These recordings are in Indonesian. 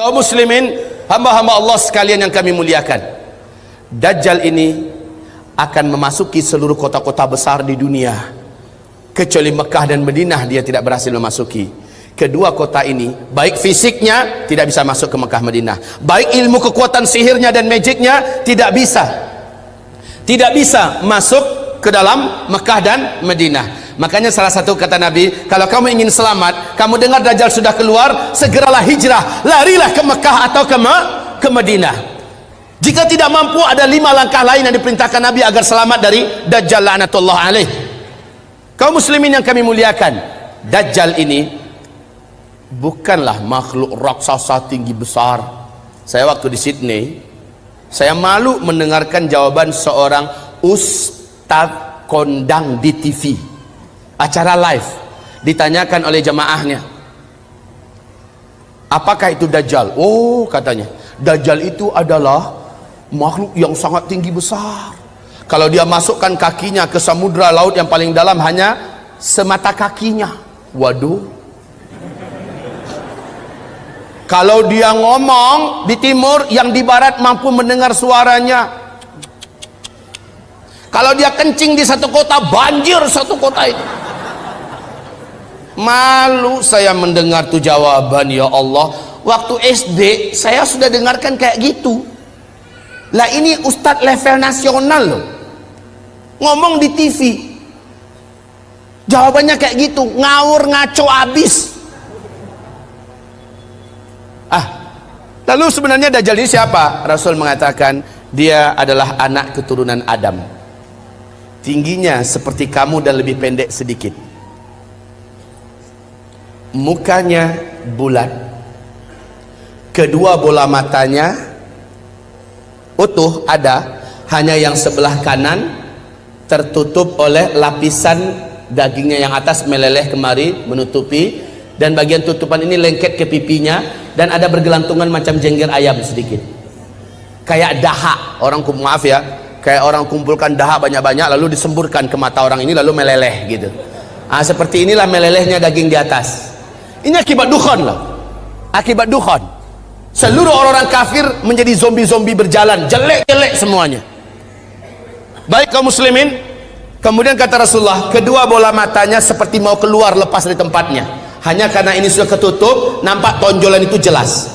Kaum muslimin, hamba-hamba Allah sekalian yang kami muliakan, Dajjal ini akan memasuki seluruh kota-kota besar di dunia, kecuali Mekah dan Madinah dia tidak berhasil memasuki. Kedua kota ini, baik fisiknya tidak bisa masuk ke Mekah Madinah, baik ilmu kekuatan sihirnya dan magicnya tidak bisa masuk ke dalam Mekah dan Madinah. Makanya salah satu kata Nabi, kalau kamu ingin selamat, kamu dengar Dajjal sudah keluar, segeralah hijrah, larilah ke Mekah atau ke Madinah. Jika tidak mampu, ada 5 langkah lain yang diperintahkan Nabi agar selamat dari Dajjal la'natullah alaih. Kaum muslimin yang kami muliakan, Dajjal ini bukanlah makhluk raksasa tinggi besar. Saya waktu di Sydney, saya malu mendengarkan jawaban seorang ustadz kondang di TV, acara live, ditanyakan oleh jamaahnya, apakah itu Dajjal? Oh, katanya, Dajjal itu adalah makhluk yang sangat tinggi besar. Kalau dia masukkan kakinya ke samudra laut yang paling dalam hanya semata kakinya. Waduh. Kalau dia ngomong di timur, yang di barat mampu mendengar suaranya. Kalau dia kencing di satu kota, banjir satu kota itu. Malu saya mendengar tuh jawaban, ya Allah. Waktu SD saya sudah dengarkan kayak gitu. Lah ini ustadz level nasional loh, ngomong di TV, jawabannya kayak gitu, ngawur ngaco abis. Lalu sebenarnya Dajjal ini siapa? Rasul mengatakan dia adalah anak keturunan Adam, tingginya seperti kamu dan lebih pendek sedikit, mukanya bulat, kedua bola matanya utuh ada, hanya yang sebelah kanan tertutup oleh lapisan dagingnya yang atas meleleh kemari menutupi, dan bagian tutupan ini lengket ke pipinya, dan ada bergelantungan macam jengger ayam sedikit, kayak dahak orang, maaf ya, kayak orang kumpulkan dahak banyak-banyak lalu disemburkan ke mata orang ini lalu meleleh gitu. Seperti inilah melelehnya daging di atas. Ini akibat dukhan loh, akibat dukhan. Seluruh orang-orang kafir menjadi zombie-zombie berjalan, jelek-jelek semuanya. Baik kaum muslimin, kemudian kata Rasulullah, kedua bola matanya seperti mau keluar lepas dari tempatnya, hanya karena ini sudah ketutup, nampak tonjolan itu jelas.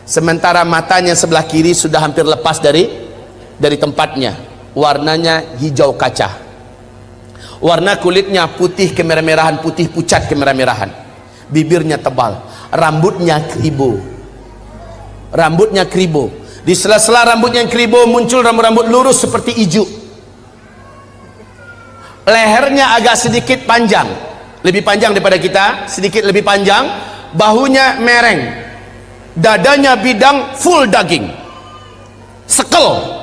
Sementara matanya sebelah kiri sudah hampir lepas dari tempatnya, warnanya hijau kaca, warna kulitnya putih kemerah-merahan, putih pucat kemerah-merahan, bibirnya tebal, rambutnya keribo, di sela-sela rambutnya yang keribo muncul rambut-rambut lurus seperti ijuk, lehernya agak sedikit panjang, lebih panjang daripada kita, sedikit lebih panjang, bahunya mereng, dadanya bidang, full daging, sekel.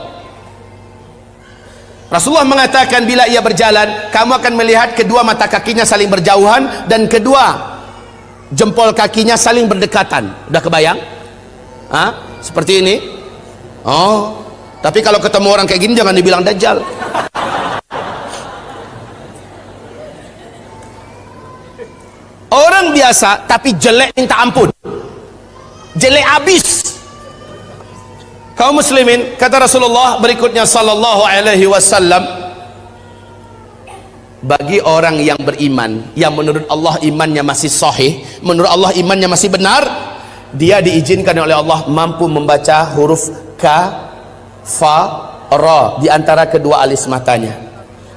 Rasulullah mengatakan bila ia berjalan, kamu akan melihat kedua mata kakinya saling berjauhan dan kedua jempol kakinya saling berdekatan. Udah kebayang? Seperti ini. Oh, tapi kalau ketemu orang kayak gini jangan dibilang Dajjal. Orang biasa tapi jelek minta ampun, jelek abis. Kaum muslimin, kata Rasulullah berikutnya sallallahu alaihi wasallam, bagi orang yang beriman, yang menurut Allah imannya masih sahih, menurut Allah imannya masih benar, dia diizinkan oleh Allah mampu membaca huruf ka, fa, ra di antara kedua alis matanya.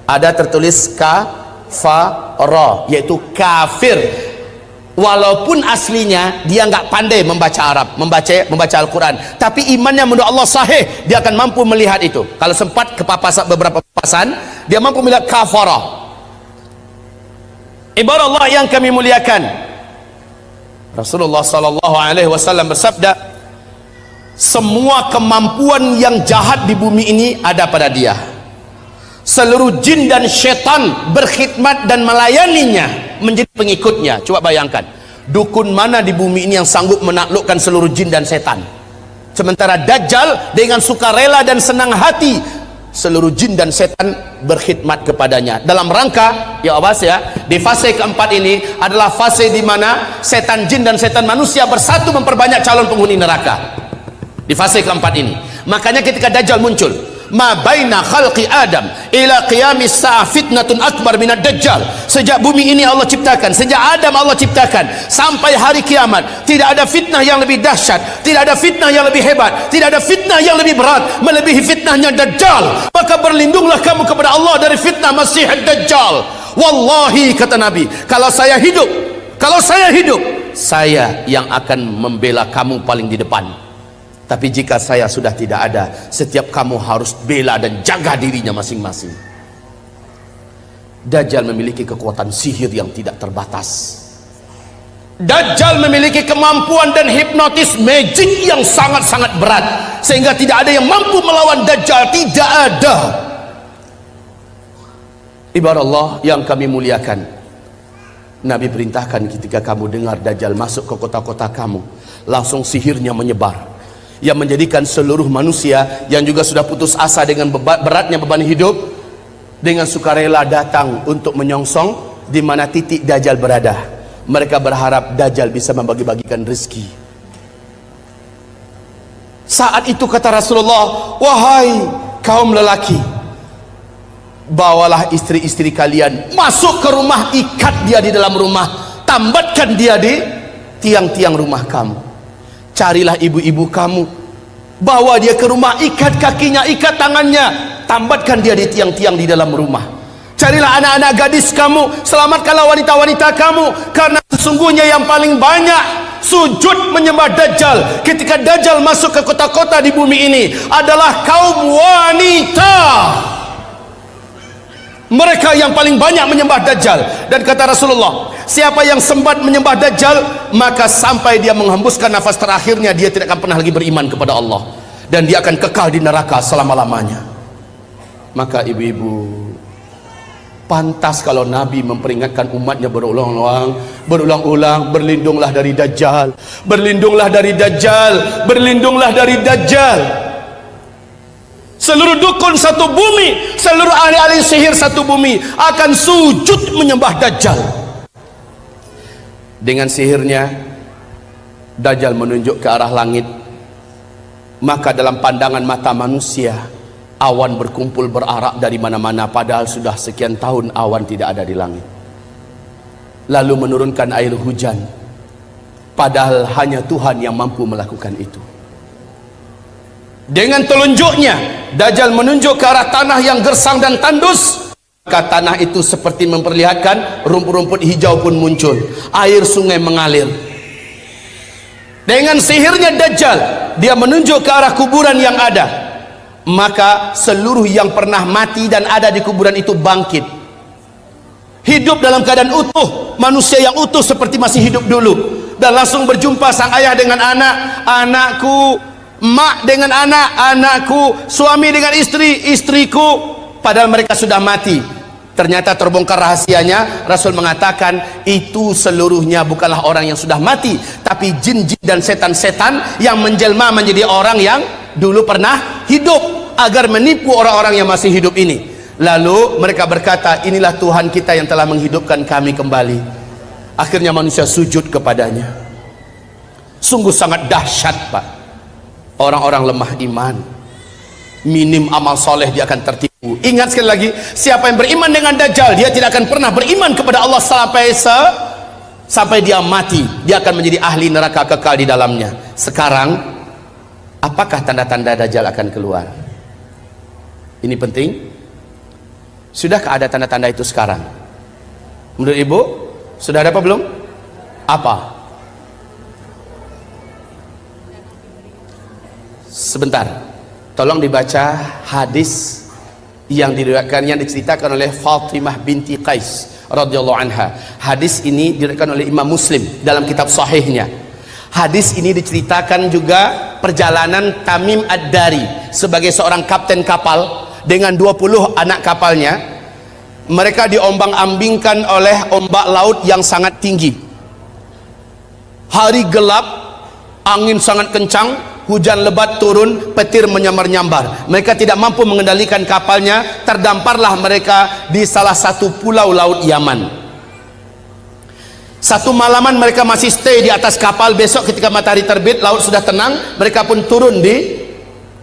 Ada tertulis ka, fa, ra, yaitu kafir. Walaupun aslinya dia nggak pandai membaca Arab, membaca Al-Quran, tapi imannya menurut Allah sahih, dia akan mampu melihat itu. Kalau sempat kepapasan beberapa papasan, dia mampu melihat kafara. Ibarat Allah yang kami muliakan, Rasulullah sallallahu alaihi wasallam bersabda, semua kemampuan yang jahat di bumi ini ada pada dia. Seluruh jin dan syaitan berkhidmat dan melayaninya, menjadi pengikutnya. Coba bayangkan, dukun mana di bumi ini yang sanggup menaklukkan seluruh jin dan setan? Sementara Dajjal dengan sukarela dan senang hati seluruh jin dan setan berkhidmat kepadanya. Dalam rangka, ya awas ya, di fase keempat ini adalah fase di mana setan jin dan setan manusia bersatu memperbanyak calon penghuni neraka. Di fase keempat ini, makanya ketika Dajjal muncul, ma baina khalqi Adam ila qiyamis sa'ah fitnatun akbar minad Dajjal. Sejak bumi ini Allah ciptakan, sejak Adam Allah ciptakan sampai hari kiamat, tidak ada fitnah yang lebih dahsyat, tidak ada fitnah yang lebih hebat, tidak ada fitnah yang lebih berat melebihi fitnahnya Dajjal. Maka berlindunglah kamu kepada Allah dari fitnah Masih Dajjal. Wallahi, kata Nabi, kalau saya hidup, saya yang akan membela kamu paling di depan. Tapi jika saya sudah tidak ada, setiap kamu harus bela dan jaga dirinya masing-masing. Dajjal memiliki kekuatan sihir yang tidak terbatas. Dajjal memiliki kemampuan dan hipnotis magic yang sangat-sangat berat, sehingga tidak ada yang mampu melawan Dajjal. Tidak ada. Ibarat Allah yang kami muliakan, Nabi perintahkan ketika kamu dengar Dajjal masuk ke kota-kota kamu, langsung sihirnya menyebar, yang menjadikan seluruh manusia yang juga sudah putus asa dengan beratnya beban hidup, dengan sukarela datang untuk menyongsong di mana titik Dajjal berada. Mereka berharap Dajjal bisa membagi-bagikan rezeki. Saat itu kata Rasulullah, wahai kaum lelaki, bawalah istri-istri kalian masuk ke rumah, ikat dia di dalam rumah, tambatkan dia di tiang-tiang rumah kamu. Carilah ibu-ibu kamu, bawa dia ke rumah, ikat kakinya, ikat tangannya, tambatkan dia di tiang-tiang di dalam rumah. Carilah anak-anak gadis kamu, selamatkanlah wanita-wanita kamu, karena sesungguhnya yang paling banyak sujud menyembah Dajjal ketika Dajjal masuk ke kota-kota di bumi ini adalah kaum wanita. Mereka yang paling banyak menyembah Dajjal. Dan kata Rasulullah, siapa yang sempat menyembah Dajjal, maka sampai dia menghembuskan nafas terakhirnya, dia tidak akan pernah lagi beriman kepada Allah, dan dia akan kekal di neraka selama-lamanya. Maka ibu-ibu, pantas kalau Nabi memperingatkan umatnya berulang-ulang, berlindunglah dari Dajjal, berlindunglah dari Dajjal, berlindunglah dari Dajjal. Seluruh dukun satu bumi, seluruh ahli-ahli sihir satu bumi akan sujud menyembah Dajjal. Dengan sihirnya Dajjal menunjuk ke arah langit, maka dalam pandangan mata manusia awan berkumpul berarak dari mana-mana, padahal sudah sekian tahun awan tidak ada di langit. Lalu menurunkan air hujan, padahal hanya Tuhan yang mampu melakukan itu. Dengan telunjuknya Dajjal menunjuk ke arah tanah yang gersang dan tandus, maka tanah itu seperti memperlihatkan rumput-rumput hijau pun muncul, air sungai mengalir. Dengan sihirnya Dajjal, dia menunjuk ke arah kuburan yang ada, maka seluruh yang pernah mati dan ada di kuburan itu bangkit, hidup dalam keadaan utuh, manusia yang utuh seperti masih hidup dulu, dan langsung berjumpa sang ayah dengan anak, anakku, mak dengan anak, anakku, suami dengan istri, istriku, padahal mereka sudah mati. Ternyata terbongkar rahasianya. Rasul mengatakan itu seluruhnya bukanlah orang yang sudah mati, tapi jin-jin dan setan-setan yang menjelma menjadi orang yang dulu pernah hidup, agar menipu orang-orang yang masih hidup ini. Lalu mereka berkata, inilah Tuhan kita yang telah menghidupkan kami kembali. Akhirnya manusia sujud kepadanya. Sungguh sangat dahsyat, Pak. Orang-orang lemah iman, minim amal soleh, dia akan tertipu. Ingat sekali lagi, siapa yang beriman dengan Dajjal, dia tidak akan pernah beriman kepada Allah sampai dia mati. Dia akan menjadi ahli neraka kekal di dalamnya. Sekarang, apakah tanda-tanda Dajjal akan keluar? Ini penting. Sudahkah ada tanda-tanda itu sekarang? Menurut ibu, sudah ada apa belum? Apa? Sebentar, tolong dibaca hadis yang diriwayatkan, yang diceritakan oleh Fatimah binti Qais radhiyallahu anha. Hadis ini diriwayatkan oleh Imam Muslim dalam kitab sahihnya. Hadis ini diceritakan juga perjalanan Tamim Ad-Dari sebagai seorang kapten kapal dengan 20 anak kapalnya. Mereka diombang-ambingkan oleh ombak laut yang sangat tinggi. Hari gelap, angin sangat kencang, hujan lebat turun, petir menyambar-nyambar. Mereka tidak mampu mengendalikan kapalnya, terdamparlah mereka di salah satu pulau laut Yaman. Satu malaman mereka masih stay di atas kapal. Besok ketika matahari terbit, laut sudah tenang, mereka pun turun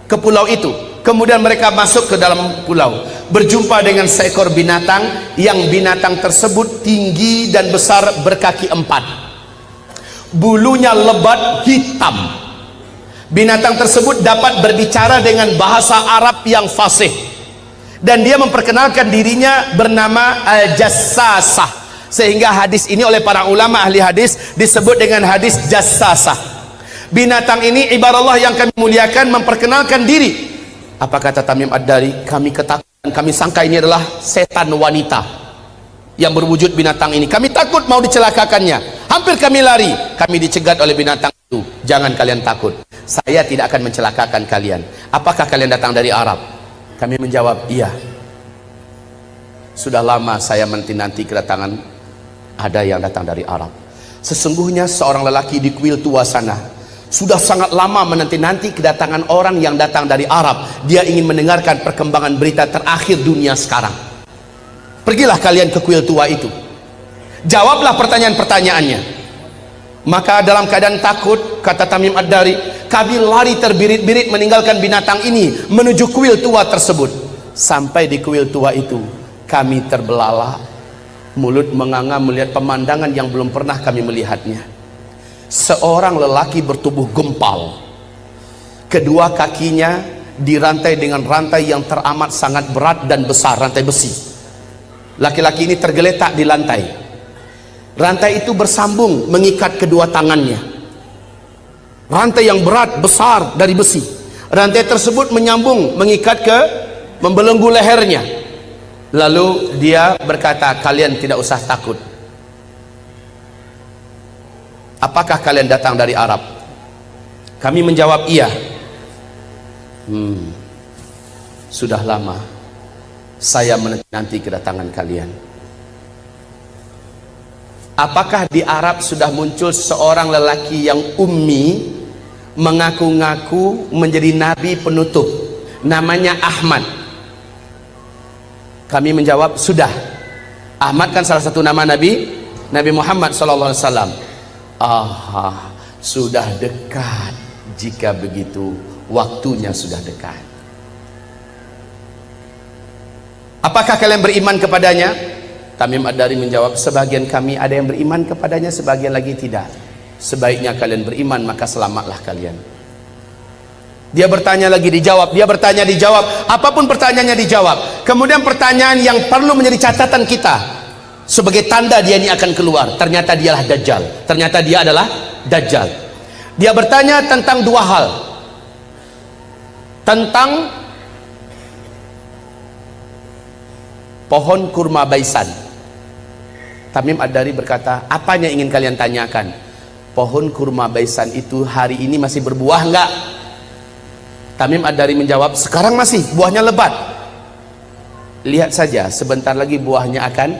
ke pulau itu. Kemudian mereka masuk ke dalam pulau, berjumpa dengan seekor binatang, yang binatang tersebut tinggi dan besar, berkaki 4, bulunya lebat hitam. Binatang tersebut dapat berbicara dengan bahasa Arab yang fasih, dan dia memperkenalkan dirinya bernama Al-Jassasah, sehingga hadis ini oleh para ulama ahli hadis disebut dengan hadis Jassasah. Binatang ini, ibarat yang kami muliakan, memperkenalkan diri. Apa kata Tamim Ad-Dari? Kami ketakutan, kami sangka ini adalah setan wanita yang berwujud binatang ini. Kami takut mau dicelakakannya, hampir kami lari. Kami dicegat oleh binatang itu. Jangan kalian takut, saya tidak akan mencelakakan kalian. Apakah kalian datang dari Arab? Kami menjawab, iya. Sudah lama saya menanti kedatangan ada yang datang dari Arab. Sesungguhnya seorang lelaki di kuil tua sana sudah sangat lama menanti-nanti kedatangan orang yang datang dari Arab. Dia ingin mendengarkan perkembangan berita terakhir dunia sekarang. Pergilah kalian ke kuil tua itu, jawablah pertanyaan-pertanyaannya. Maka dalam keadaan takut, kata Tamim Ad-Dari, kami lari terbirit-birit meninggalkan binatang ini menuju kuil tua tersebut. Sampai di kuil tua itu, kami terbelalak, mulut menganga melihat pemandangan yang belum pernah kami melihatnya. Seorang lelaki bertubuh gempal, kedua kakinya dirantai dengan rantai yang teramat sangat berat dan besar, rantai besi. Laki-laki ini tergeletak di lantai. Rantai itu bersambung mengikat kedua tangannya. Rantai yang berat besar dari besi. Rantai tersebut menyambung mengikat membelenggu lehernya. Lalu dia berkata, kalian tidak usah takut. Apakah kalian datang dari Arab? Kami menjawab, iya. Sudah lama saya menanti kedatangan kalian. Apakah di Arab sudah muncul seorang lelaki yang ummi, mengaku-ngaku menjadi nabi penutup, namanya Ahmad? Kami menjawab, sudah. Ahmad kan salah satu nama Nabi Muhammad SAW. Sudah dekat. Jika begitu, waktunya sudah dekat. Apakah kalian beriman kepadanya? Tamim Ad-Dari menjawab, sebagian kami ada yang beriman kepadanya, sebagian lagi tidak. Sebaiknya kalian beriman, maka selamatlah kalian. Dia bertanya lagi, dijawab. Dia bertanya, dijawab. Apapun pertanyaannya dijawab. Kemudian pertanyaan yang perlu menjadi catatan kita, sebagai tanda dia ini akan keluar, ternyata dialah Dajjal. Ternyata dia adalah Dajjal. Dia bertanya tentang dua hal. Tentang pohon kurma baisan. Tamim Ad-Dari berkata, apa yang ingin kalian tanyakan? Pohon kurma baisan itu hari ini masih berbuah enggak? Tamim Ad-Dari menjawab, sekarang masih, buahnya lebat. Lihat saja, sebentar lagi buahnya akan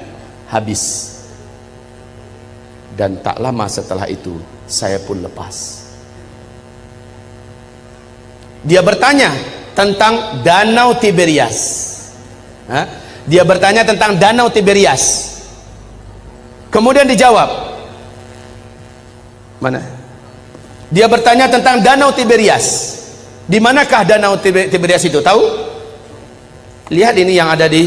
habis. Dan tak lama setelah itu, saya pun lepas. Dia bertanya tentang Danau Tiberias. Dia bertanya tentang Danau Tiberias. Kemudian dijawab, mana? Dia bertanya tentang Danau Tiberias. Di manakah Danau Tiberias itu? Tahu? Lihat ini yang ada di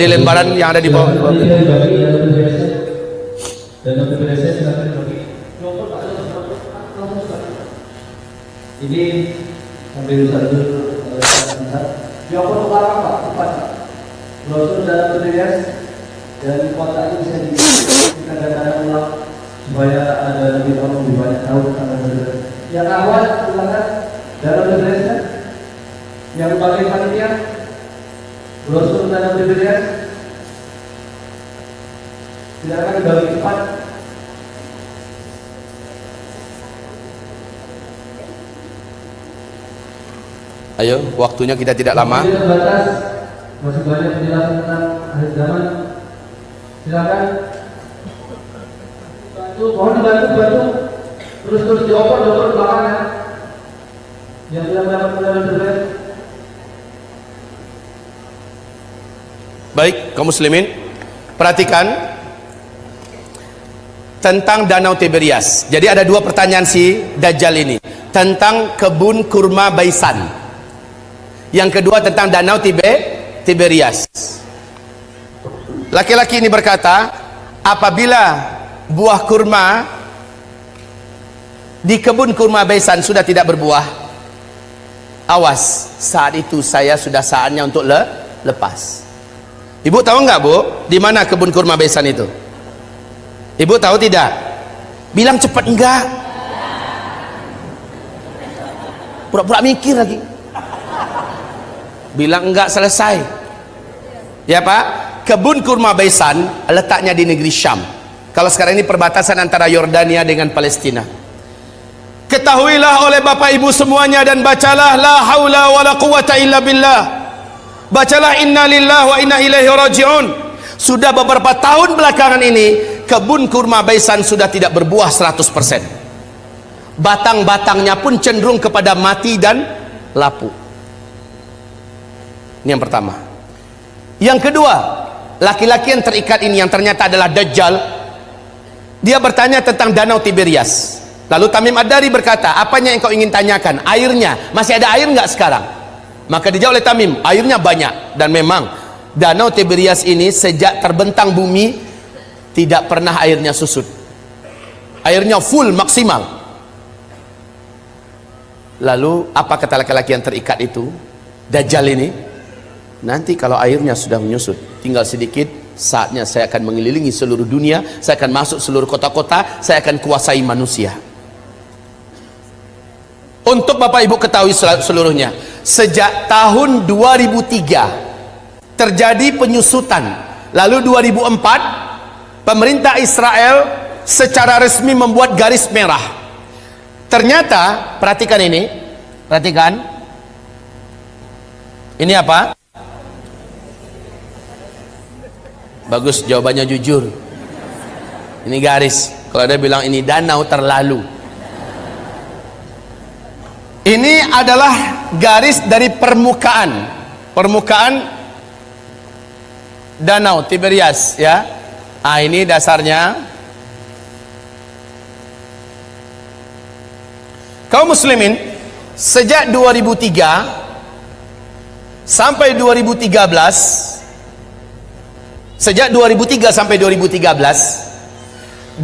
lembaran yang ada di bawah. Ini sambil satu Joko Utara Pak, cepat. Brosur Danau Tiberias dan kotaknya bisa dikatakan ulang supaya ada lebih banyak tahu tentang Danau. Yang awal silakan Danau Tiberias. Yang paling panitia brosur Danau Tiberias. Silakan dibagi cepat. Ayo, waktunya kita tidak lama. Masih banyak penjelasan tentang akhir zaman. Silakan. Bantu, mohon dibantu. Terus dioper belakangnya. Yang tidak dapat medali berlian. Baik, kaum muslimin, perhatikan tentang Danau Tiberias. Jadi ada dua pertanyaan si Dajjal ini tentang kebun kurma Baisan. Yang kedua tentang Danau Tiberias. Laki-laki ini berkata, apabila buah kurma di kebun kurma Baisan sudah tidak berbuah, awas, saat itu saya sudah saatnya untuk lepas. Ibu tahu nggak, Bu, di mana kebun kurma Baisan itu? Ibu tahu tidak? Bilang cepat enggak. Pura-pura mikir lagi. Bilang enggak selesai. Ya, Pak? Kebun kurma Baisan letaknya di negeri Syam. Kalau sekarang ini perbatasan antara Yordania dengan Palestina. Ketahuilah oleh Bapak Ibu semuanya dan bacalah la haula wala quwata illa billah. Bacalah inna lillahi wa inna ilaihi raji'un. Sudah beberapa tahun belakangan ini kebun kurma Baisan sudah tidak berbuah 100%. Batang-batangnya pun cenderung kepada mati dan lapuk. Ini yang pertama. Yang kedua, laki-laki yang terikat ini yang ternyata adalah Dajjal. Dia bertanya tentang Danau Tiberias. Lalu Tamim Ad-Dari berkata, apanya yang kau ingin tanyakan? Airnya, masih ada air nggak sekarang? Maka dijawab oleh Tamim, airnya banyak. Dan memang Danau Tiberias ini sejak terbentang bumi tidak pernah airnya susut. Airnya full, maksimal. Lalu apa kata laki-laki yang terikat itu? Dajjal ini, nanti kalau airnya sudah menyusut, tinggal sedikit, saatnya saya akan mengelilingi seluruh dunia, saya akan masuk seluruh kota-kota, saya akan kuasai manusia. Untuk Bapak Ibu ketahui seluruhnya, sejak tahun 2003 terjadi penyusutan. Lalu 2004 pemerintah Israel secara resmi membuat garis merah. Ternyata, perhatikan ini, perhatikan. Ini apa? Bagus, jawabannya jujur. Ini garis. Kalau dia bilang ini danau, terlalu. Ini adalah garis dari permukaan Danau Tiberias, ya. Ini dasarnya. Kaum muslimin, sejak 2003 sampai 2013, sejak 2003 sampai 2013,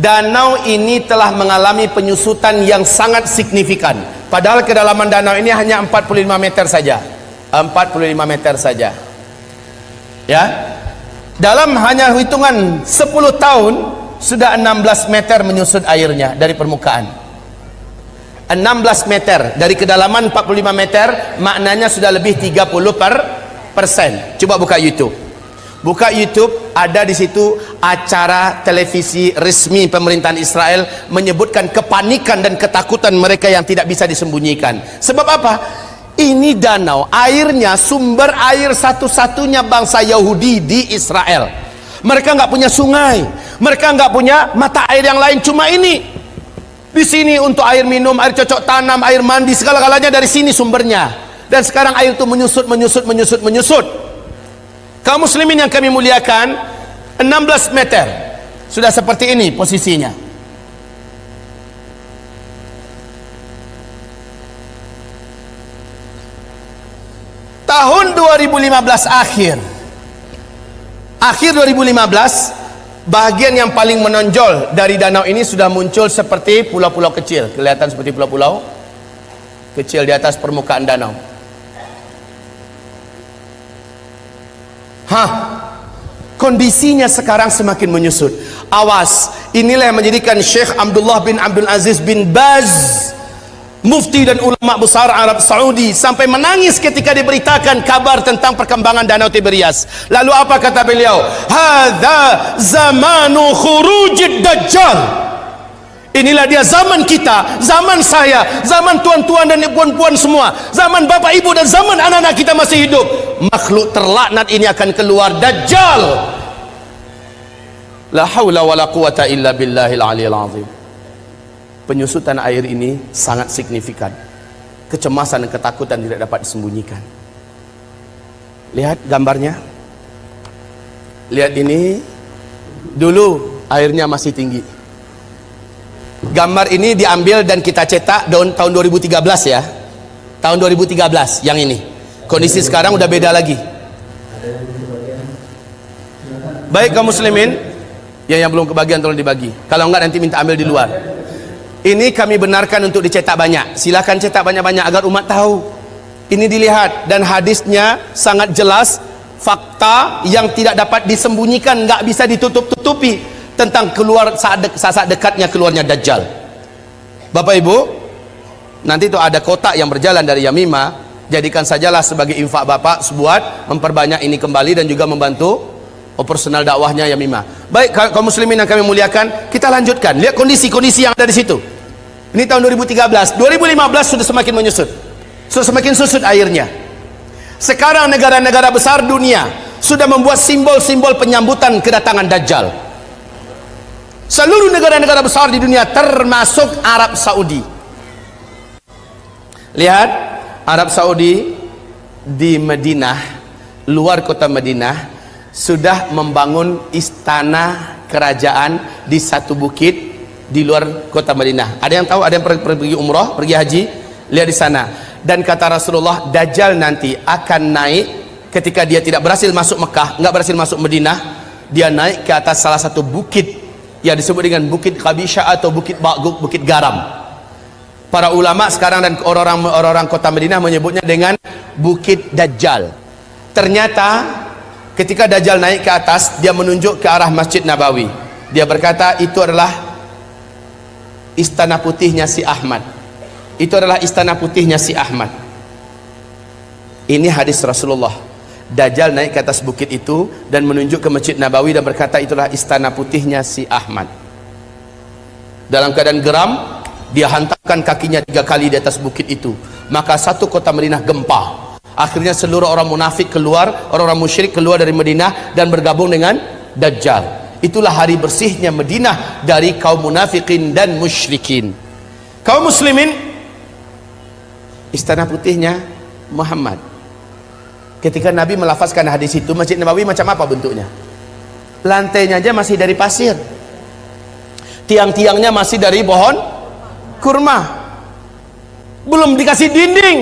danau ini telah mengalami penyusutan yang sangat signifikan. Padahal kedalaman danau ini hanya 45 meter saja. 45 meter saja. Ya. Dalam hanya hitungan 10 tahun sudah 16 meter menyusut airnya dari permukaan. 16 meter dari kedalaman 45 meter, maknanya sudah lebih 30%. Coba buka YouTube. Buka YouTube, ada di situ acara televisi resmi pemerintahan Israel menyebutkan kepanikan dan ketakutan mereka yang tidak bisa disembunyikan. Sebab apa? Ini danau, airnya sumber air satu-satunya bangsa Yahudi di Israel. Mereka nggak punya sungai, mereka nggak punya mata air yang lain, cuma ini. Di sini untuk air minum, air cocok tanam, air mandi, segala-galanya dari sini sumbernya. Dan sekarang air itu menyusut. Kaum muslimin yang kami muliakan, 16 meter sudah seperti ini posisinya. Tahun 2015 akhir 2015, bagian yang paling menonjol dari danau ini sudah muncul seperti pulau-pulau kecil. Kelihatan seperti pulau-pulau kecil di atas permukaan danau. Kondisinya sekarang semakin menyusut. Awas, inilah yang menjadikan Syekh Abdullah bin Abdul Aziz bin Baz, mufti dan ulama besar Arab Saudi, sampai menangis ketika diberitakan kabar tentang perkembangan Danau Tiberias. Lalu apa kata beliau? Hadza zamanu khurujid dajjal. Inilah dia zaman kita, zaman saya, zaman tuan-tuan dan puan-puan semua, zaman bapak ibu dan zaman anak-anak kita masih hidup. Makhluk terlaknat ini akan keluar, Dajjal. La haula wala quwata illa billahil aliyil azim. penyusutan air ini sangat signifikan. Kecemasan dan ketakutan tidak dapat disembunyikan. Lihat gambarnya. Lihat ini. Dulu airnya masih tinggi. Gambar ini diambil dan kita cetak tahun 2013 ya. Tahun 2013 yang ini. Kondisi sekarang udah beda lagi. Baik kaum muslimin, yang belum kebagian tolong dibagi. Kalau enggak nanti minta ambil di luar. Ini kami benarkan untuk dicetak banyak. Silakan cetak banyak-banyak agar umat tahu. Ini dilihat dan hadisnya sangat jelas, fakta yang tidak dapat disembunyikan, nggak bisa ditutup-tutupi tentang keluar saat dekatnya keluarnya Dajjal. Bapak Ibu, nanti itu ada kotak yang berjalan dari Yamimah, jadikan sajalah sebagai infak Bapak sebuat memperbanyak ini kembali dan juga membantu operasional dakwahnya Yamimah. Baik kaum muslimin yang kami muliakan, kita lanjutkan. Lihat kondisi-kondisi yang ada di situ. Ini tahun 2013, 2015 sudah semakin menyusut. Sudah semakin susut airnya. Sekarang negara-negara besar dunia sudah membuat simbol-simbol penyambutan kedatangan Dajjal. Seluruh negara-negara besar di dunia termasuk Arab Saudi. Lihat, Arab Saudi di Madinah, luar kota Madinah, sudah membangun istana kerajaan di satu bukit di luar kota Madinah. Ada yang tahu? Ada yang pergi umrah, pergi haji? Lihat di sana. Dan kata Rasulullah, Dajjal nanti akan naik ketika dia tidak berhasil masuk Mekah, nggak berhasil masuk Madinah, dia naik ke atas salah satu bukit yang disebut dengan Bukit Qabisha atau Bukit Ba'guk, Bukit Garam. Para ulama sekarang dan orang-orang kota Madinah menyebutnya dengan Bukit Dajjal. Ternyata ketika Dajjal naik ke atas, dia menunjuk ke arah Masjid Nabawi. Dia berkata, itu adalah istana putihnya si Ahmad. Itu adalah istana putihnya si Ahmad. Ini hadis Rasulullah. Dajjal naik ke atas bukit itu dan menunjuk ke Masjid Nabawi dan berkata, itulah istana putihnya si Ahmad. Dalam keadaan geram, dia hantarkan kakinya 3 kali di atas bukit itu. Maka satu kota Madinah gempa. Akhirnya seluruh orang munafik keluar, orang-orang musyrik keluar dari Madinah dan bergabung dengan Dajjal. Itulah hari bersihnya Madinah dari kaum munafikin dan musyrikin. Kaum muslimin, istana putihnya Muhammad. Ketika Nabi melafazkan hadis itu, Masjid Nabawi macam apa bentuknya? Lantainya aja masih dari pasir, tiang-tiangnya masih dari pohon kurma, belum dikasih dinding,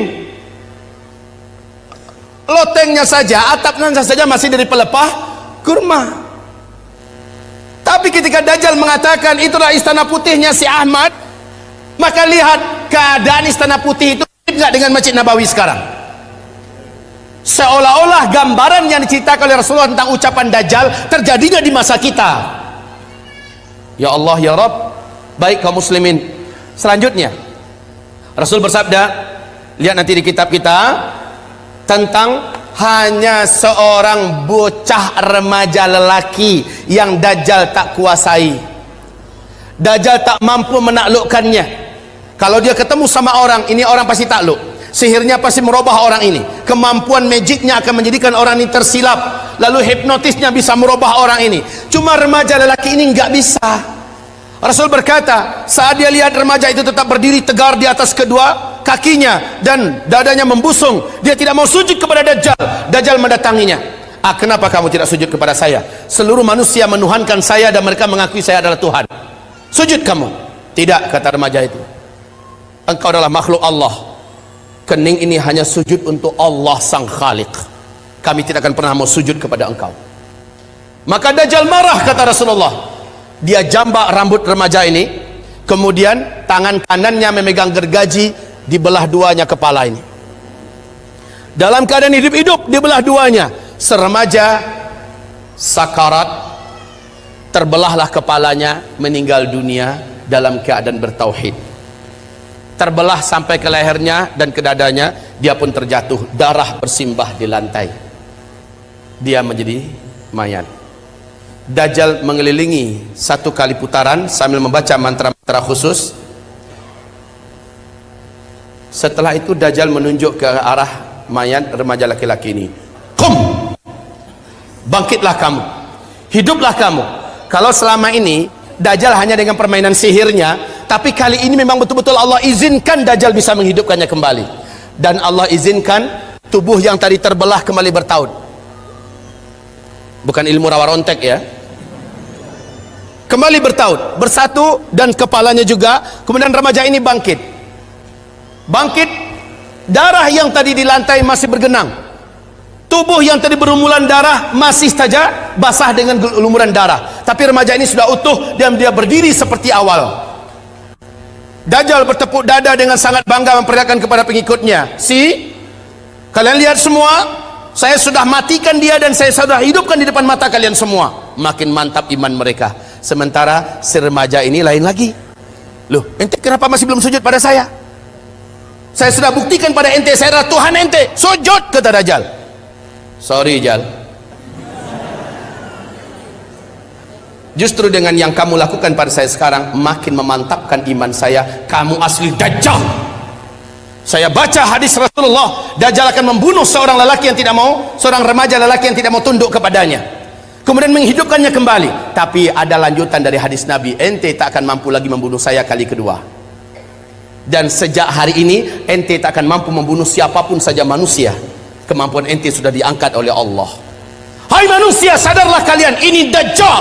lotengnya saja, atapnya saja masih dari pelepah kurma. Tapi ketika Dajjal mengatakan itulah istana putihnya si Ahmad, maka lihat keadaan istana putih itu tidak dengan Masjid Nabawi sekarang. Seolah-olah gambaran yang diceritakan oleh Rasulullah tentang ucapan Dajjal terjadinya di masa kita. Ya Allah ya Rabb. Baik kaum muslimin, selanjutnya Rasul bersabda, lihat nanti di kitab kita, tentang hanya seorang bocah remaja lelaki yang Dajjal tak kuasai. Dajjal tak mampu menaklukkannya. Kalau dia ketemu sama orang, ini orang pasti takluk. Sihirnya pasti merubah orang ini. Kemampuan magicnya akan menjadikan orang ini tersilap. Lalu hipnotisnya bisa merubah orang ini. Cuma remaja lelaki ini nggak bisa. Rasul berkata, saat dia lihat remaja itu tetap berdiri tegar di atas kedua kakinya dan dadanya membusung, dia tidak mau sujud kepada Dajjal. Dajjal mendatanginya. Kenapa kamu tidak sujud kepada saya? Seluruh manusia menuhankan saya dan mereka mengakui saya adalah Tuhan. Sujud kamu. Tidak, kata remaja itu. Engkau adalah makhluk Allah. Kening ini hanya sujud untuk Allah sang Khaliq. Kami tidak akan pernah mau sujud kepada engkau. Maka Dajjal marah, kata Rasulullah. Dia jambak rambut remaja ini, kemudian tangan kanannya memegang gergaji, dibelah duanya kepala ini. Dalam keadaan hidup-hidup dibelah duanya. Seremaja sakarat, terbelahlah kepalanya, meninggal dunia dalam keadaan bertauhid. Terbelah sampai ke lehernya dan ke dadanya, dia pun terjatuh, darah bersimbah di lantai, dia menjadi mayat. Dajjal mengelilingi 1 kali putaran sambil membaca mantra-mantra khusus. Setelah itu Dajjal menunjuk ke arah mayat remaja laki-laki ini. Qum, bangkitlah kamu, hiduplah kamu. Kalau selama ini Dajjal hanya dengan permainan sihirnya Tapi kali ini memang betul-betul Allah izinkan Dajjal bisa menghidupkannya kembali. Dan Allah izinkan tubuh yang tadi terbelah kembali bertaut. Bukan ilmu rawa rontek ya. Kembali bertaut, bersatu, dan kepalanya juga. Kemudian remaja ini bangkit. Darah yang tadi di lantai masih bergenang. Tubuh yang tadi berlumuran darah masih saja basah dengan lumuran darah. Tapi remaja ini sudah utuh dan dia berdiri seperti awal. Dajjal bertepuk dada dengan sangat bangga memperlihatkan kepada pengikutnya, kalian lihat semua, saya sudah matikan dia dan saya sudah hidupkan di depan mata kalian semua. Makin mantap iman mereka. Sementara si remaja ini lain lagi. Loh, ente kenapa masih belum sujud pada saya? Saya sudah buktikan pada ente, saya adalah Tuhan ente. Sujud, kata Dajjal. Sorry Jal, justru dengan yang kamu lakukan pada saya sekarang makin memantapkan iman saya. Kamu asli Dajjal. Saya baca hadis Rasulullah, Dajjal akan membunuh seorang lelaki yang tidak mau, seorang remaja lelaki yang tidak mau tunduk kepadanya, kemudian menghidupkannya kembali. Tapi ada lanjutan dari hadis Nabi, ente tak akan mampu lagi membunuh saya kali kedua. Dan sejak hari ini ente tak akan mampu membunuh siapapun saja manusia. Kemampuan ente sudah diangkat oleh Allah. Hai manusia, sadarlah kalian, ini Dajjal.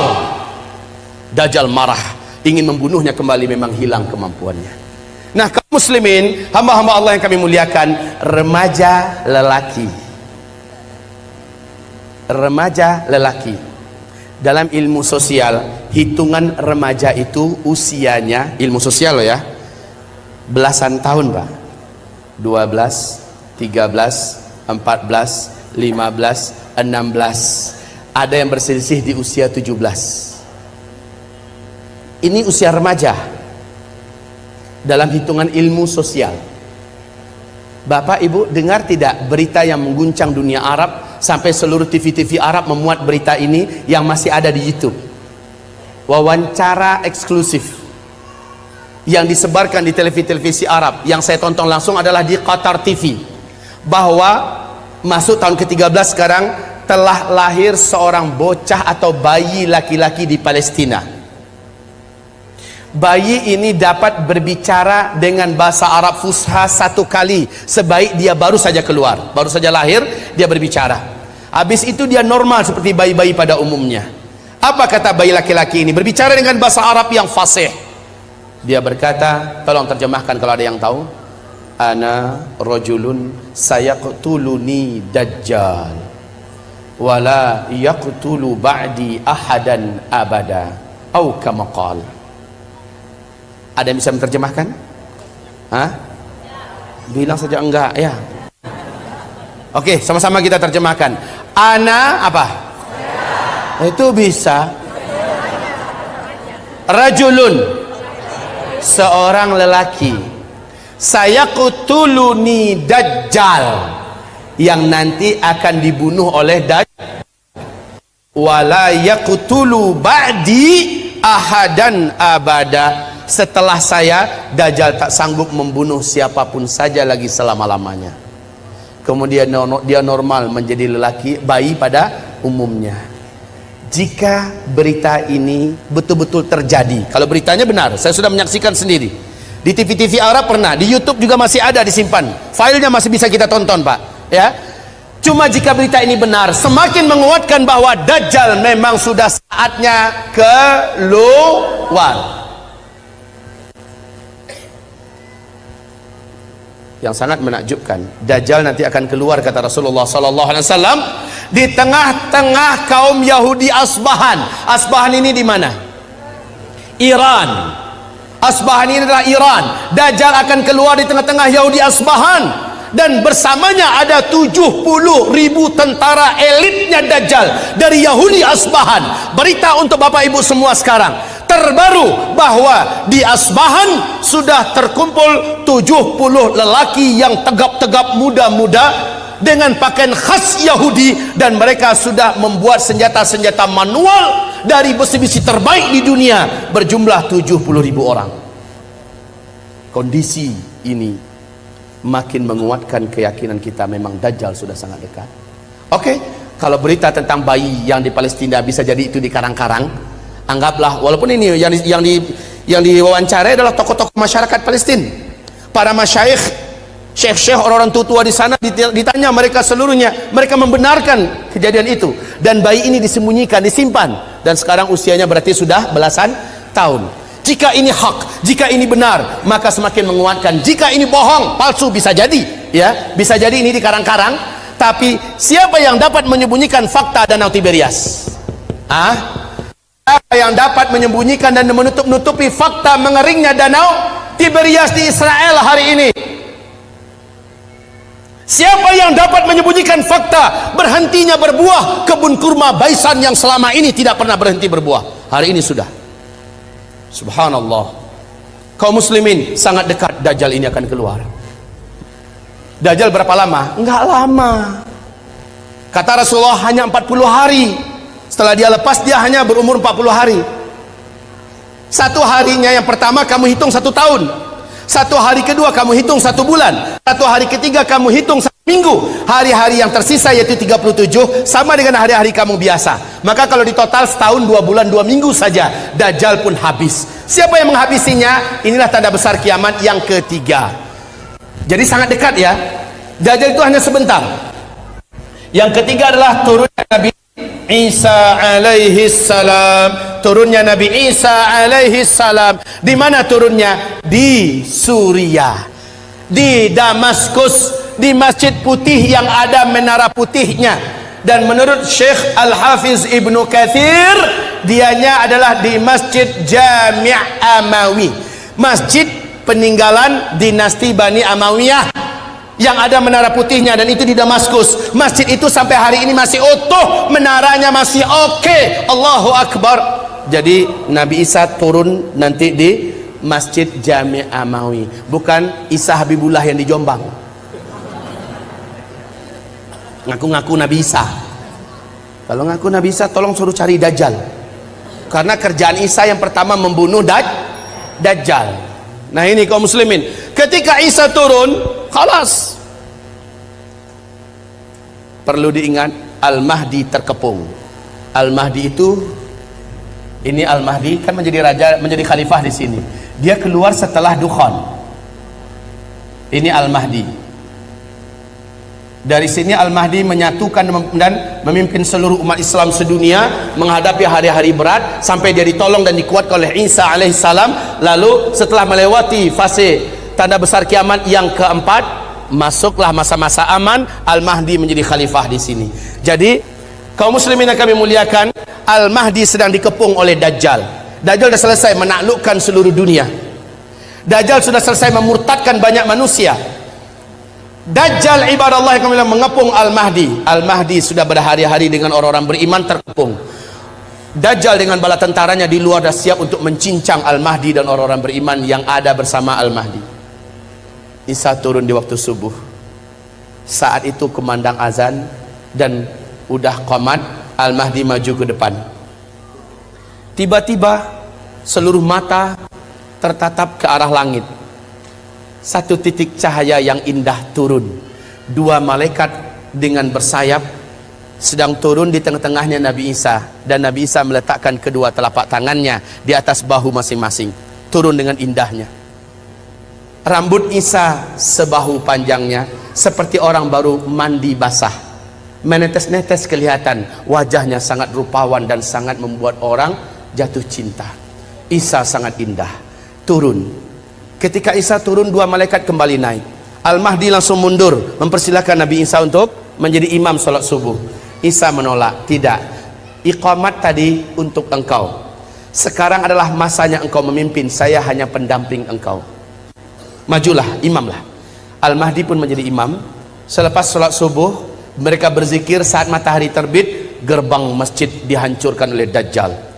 Dajjal marah, ingin membunuhnya kembali, memang hilang kemampuannya. Nah, kaum muslimin, hamba-hamba Allah yang kami muliakan, remaja lelaki dalam ilmu sosial, hitungan remaja itu usianya, ilmu sosial loh ya, belasan tahun Pak. 12, 13, 14, 15, 16. Ada yang berselisih di usia 17. Ini usia remaja dalam hitungan ilmu sosial. Bapak Ibu dengar tidak berita yang mengguncang dunia Arab, sampai seluruh TV-TV Arab memuat berita ini yang masih ada di YouTube. Wawancara eksklusif yang disebarkan di televisi Arab, yang saya tonton langsung adalah di Qatar TV, bahwa masuk tahun ke-13 sekarang telah lahir seorang bocah atau bayi laki-laki di Palestina. Bayi ini dapat berbicara dengan bahasa Arab Fusha 1 kali sebaik dia baru saja keluar, baru saja lahir dia berbicara. Habis itu dia normal seperti bayi-bayi pada umumnya. Apa kata bayi laki-laki ini? Berbicara dengan bahasa Arab yang fasih. Dia berkata, tolong terjemahkan kalau ada yang tahu. Ana rajulun sayaqtuluni Dajjal wala yaqtulu ba'di ahadan abada, au kama qala. Ada yang bisa menerjemahkan? Hah? Bilang saja enggak ya. Oke, sama-sama kita terjemahkan. Ana apa? Itu bisa. Rajulun, seorang lelaki, sayaqtuluni Dajjal, yang nanti akan dibunuh oleh Dajjal, wala yaqtulu ba'di ahadan abada. Setelah saya, Dajjal tak sanggup membunuh siapapun saja lagi selama-lamanya. Kemudian dia normal menjadi lelaki, bayi pada umumnya. Jika berita ini betul-betul terjadi, kalau beritanya benar, saya sudah menyaksikan sendiri di TV-TV Arab, pernah di YouTube juga masih ada disimpan, filenya masih bisa kita tonton Pak ya. Cuma jika berita ini benar, semakin menguatkan bahwa Dajjal memang sudah saatnya keluar. Yang sangat menakjubkan, Dajjal nanti akan keluar, kata Rasulullah SAW, di tengah-tengah kaum Yahudi Asbahan. Asbahan ini di mana? Iran. Asbahan ini adalah Iran. Dajjal akan keluar di tengah-tengah Yahudi Asbahan, dan bersamanya ada 70.000 tentara elitnya Dajjal dari Yahudi Asbahan. Berita untuk Bapak Ibu semua sekarang terbaru bahwa di Asbahan sudah terkumpul 70 lelaki yang tegap-tegap, muda-muda dengan pakaian khas Yahudi, dan mereka sudah membuat senjata-senjata manual dari besi-besi terbaik di dunia berjumlah 70.000 orang. Kondisi ini makin menguatkan keyakinan kita memang Dajjal sudah sangat dekat. Oke, kalau berita tentang bayi yang di Palestina bisa jadi itu di karang-karang, anggaplah, walaupun ini Yang diwawancarai adalah tokoh-tokoh masyarakat Palestina, para masyayikh, syekh-syekh, orang-orang tua di sana. Ditanya mereka seluruhnya, mereka membenarkan kejadian itu, dan bayi ini disembunyikan, disimpan, dan sekarang usianya berarti sudah belasan tahun. Jika ini hak, jika ini benar, maka semakin menguatkan. Jika ini bohong, palsu, bisa jadi, ya, bisa jadi ini dikarang-karang. Tapi siapa yang dapat menyembunyikan fakta Danau Tiberias? Siapa yang dapat menyembunyikan dan menutup-nutupi fakta mengeringnya Danau Tiberias di Israel hari ini? Siapa yang dapat menyembunyikan fakta berhentinya berbuah kebun kurma Baisan yang selama ini tidak pernah berhenti berbuah? Hari ini sudah. Subhanallah. Kaum muslimin, sangat dekat Dajjal ini akan keluar. Dajjal berapa lama? Enggak lama. Kata Rasulullah hanya 40 hari. Setelah dia lepas, dia hanya berumur 40 hari. Satu harinya yang pertama kamu hitung 1 tahun. Satu hari kedua kamu hitung 1 bulan. Satu hari ketiga kamu hitung 1 minggu. Hari-hari yang tersisa yaitu 37 sama dengan hari-hari kamu biasa. Maka kalau di total setahun 2 bulan 2 minggu saja, Dajjal pun habis. Siapa yang menghabisinya? Inilah tanda besar kiamat yang ketiga. Jadi sangat dekat ya. Dajjal itu hanya sebentar. Yang ketiga adalah turunnya Nabi Isa alaihi salam. Turunnya Nabi Isa alaihi salam. Di mana turunnya? Di Suriah, di Damaskus, di Masjid Putih yang ada menara putihnya. Dan menurut Syekh Al-Hafiz Ibnu Katsir, dianya adalah di Masjid Jami' Amawi, masjid peninggalan dinasti Bani Amawiyah yang ada menara putihnya, dan itu di Damaskus. Masjid itu sampai hari ini masih utuh, menaranya masih oke. Allahu Akbar. Jadi Nabi Isa turun nanti di Masjid Jami' Amawi, bukan Isa Habibullah yang di Jombang. Ngaku-ngaku Nabi Isa. Kalau ngaku Nabi Isa, tolong suruh cari Dajjal, karena kerjaan Isa yang pertama membunuh Dajjal. Nah ini kaum muslimin, ketika Isa turun, khalas. Perlu diingat, Al-Mahdi terkepung. Al-Mahdi itu, ini Al-Mahdi kan menjadi raja, menjadi khalifah di sini. Dia keluar setelah Dukhan. Ini Al-Mahdi. Dari sini Al-Mahdi menyatukan dan memimpin seluruh umat Islam sedunia menghadapi hari-hari berat sampai dia ditolong dan dikuatkan oleh Isa alaihissalam. Lalu setelah melewati fase tanda besar kiamat yang keempat, masuklah masa-masa aman. Al-Mahdi menjadi khalifah di sini. Jadi kaum muslimin yang kami muliakan, Al-Mahdi sedang dikepung oleh Dajjal. Dajjal sudah selesai menaklukkan seluruh dunia. Dajjal sudah selesai memurtadkan banyak manusia. Dajjal ibadallah yang kami mengepung Al-Mahdi. Al-Mahdi sudah berhari-hari dengan orang-orang beriman terkepung. Dajjal dengan bala tentaranya di luar dah siap untuk mencincang Al-Mahdi dan orang-orang beriman yang ada bersama Al-Mahdi. Isa turun di waktu subuh. Saat itu kumandang azan dan udah qamat. Al-Mahdi maju ke depan. Tiba-tiba seluruh mata tertatap ke arah langit. Satu titik cahaya yang indah turun. 2 malaikat dengan bersayap sedang turun di tengah-tengahnya Nabi Isa, dan Nabi Isa meletakkan kedua telapak tangannya di atas bahu masing-masing. Turun dengan indahnya. Rambut Isa sebahu panjangnya, seperti orang baru mandi basah. Menetes-netes kelihatan, wajahnya sangat rupawan dan sangat membuat orang jatuh cinta. Isa sangat indah. Turun. Ketika Isa turun, 2 malaikat kembali naik. Al-Mahdi langsung mundur mempersilahkan Nabi Isa untuk menjadi imam sholat subuh. Isa menolak, tidak, iqamat tadi untuk engkau, sekarang adalah masanya engkau memimpin, saya hanya pendamping engkau. Majulah, imamlah. Al-Mahdi pun menjadi imam. Selepas sholat subuh, mereka berzikir. Saat matahari terbit, gerbang masjid dihancurkan oleh Dajjal.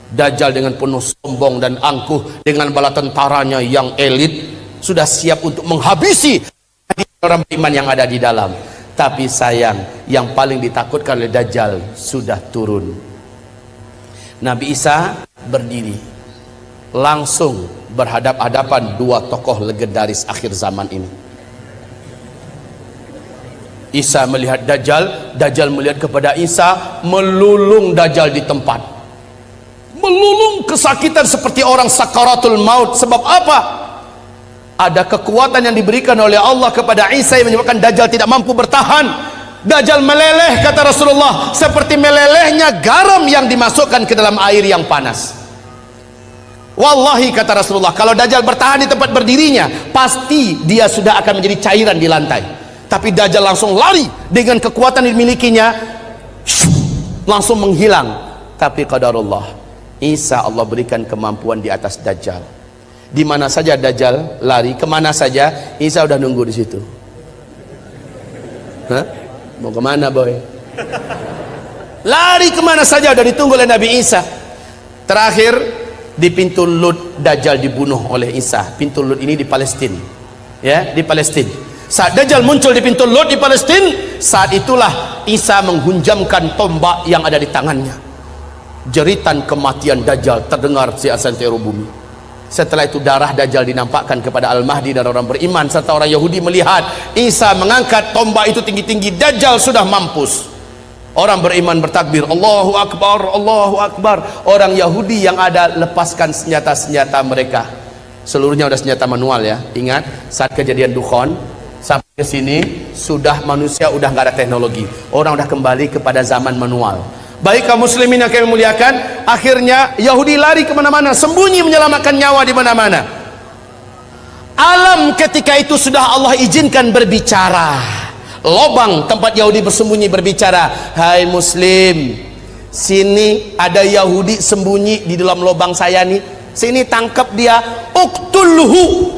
Dajjal dengan penuh sombong dan angkuh dengan bala tentaranya yang elit sudah siap untuk menghabisi orang beriman yang ada di dalam. Tapi sayang, yang paling ditakutkan oleh Dajjal sudah turun. Nabi Isa berdiri, langsung berhadap-hadapan 2 tokoh legendaris akhir zaman ini. Isa melihat Dajjal, Dajjal melihat kepada Isa, melulung Dajjal di tempat. melulung kesakitan seperti orang sakaratul maut. Sebab apa? Ada kekuatan yang diberikan oleh Allah kepada Isa yang menyebabkan Dajjal tidak mampu bertahan. Dajjal meleleh, kata Rasulullah, seperti melelehnya garam yang dimasukkan ke dalam air yang panas. Wallahi, kata Rasulullah, kalau Dajjal bertahan di tempat berdirinya, pasti dia sudah akan menjadi cairan di lantai. Tapi Dajjal langsung lari dengan kekuatan yang dimilikinya, langsung menghilang. Tapi qadarullah, Isa Allah berikan kemampuan di atas Dajjal. Di mana saja Dajjal lari, kemana saja Isa udah nunggu di situ. Hah? Mau kemana boy? Lari kemana saja udah ditunggu oleh Nabi Isa. Terakhir di pintu Lud, Dajjal dibunuh oleh Isa. Pintu Lud ini di Palestina, ya, di Palestina. Saat Dajjal muncul di pintu Lud di Palestina, saat itulah Isa menghunjamkan tombak yang ada di tangannya. Jeritan kematian Dajjal terdengar di santero bumi. Setelah itu darah Dajjal dinampakkan kepada Al-Mahdi dan orang beriman serta orang Yahudi melihat Isa mengangkat tombak itu tinggi-tinggi. Dajjal sudah mampus. Orang beriman bertakbir, Allahu Akbar, Allahu Akbar. Orang Yahudi yang ada lepaskan senjata-senjata mereka. Seluruhnya udah senjata manual ya. Ingat, saat kejadian Dukhon sampai ke sini sudah manusia udah nggak ada teknologi. Orang udah kembali kepada zaman manual. Baik kaum muslimin yang kami muliakan, akhirnya Yahudi lari kemana-mana, sembunyi menyelamatkan nyawa di mana-mana. Alam ketika itu sudah Allah izinkan berbicara. Lobang tempat Yahudi bersembunyi berbicara, hai muslim, sini ada Yahudi sembunyi di dalam lobang saya nih, sini tangkap dia, uqtulhu,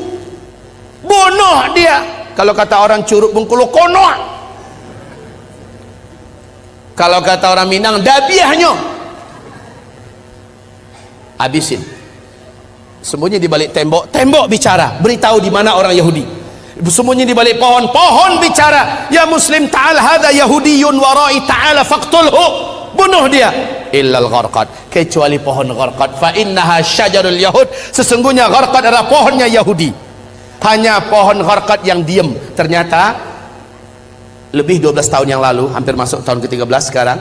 bunuh dia. Kalau kata orang Curug Bengkulu, konoh. Kalau kata orang Minang, dabiahnya, habisin. Sembunyi di balik tembok, tembok bicara, beritahu di mana orang Yahudi. Sembunyi di balik pohon, pohon bicara, ya muslim ta'al hadha yahudiyun warai ta'ala faqtulhu, bunuh dia. Illal gharqad, kecuali pohon gharqad, fa innaha syajarul yahud, sesungguhnya gharqad adalah pohonnya Yahudi. Hanya pohon gharqad yang diam. Ternyata lebih 12 tahun yang lalu, hampir masuk tahun ke-13 sekarang,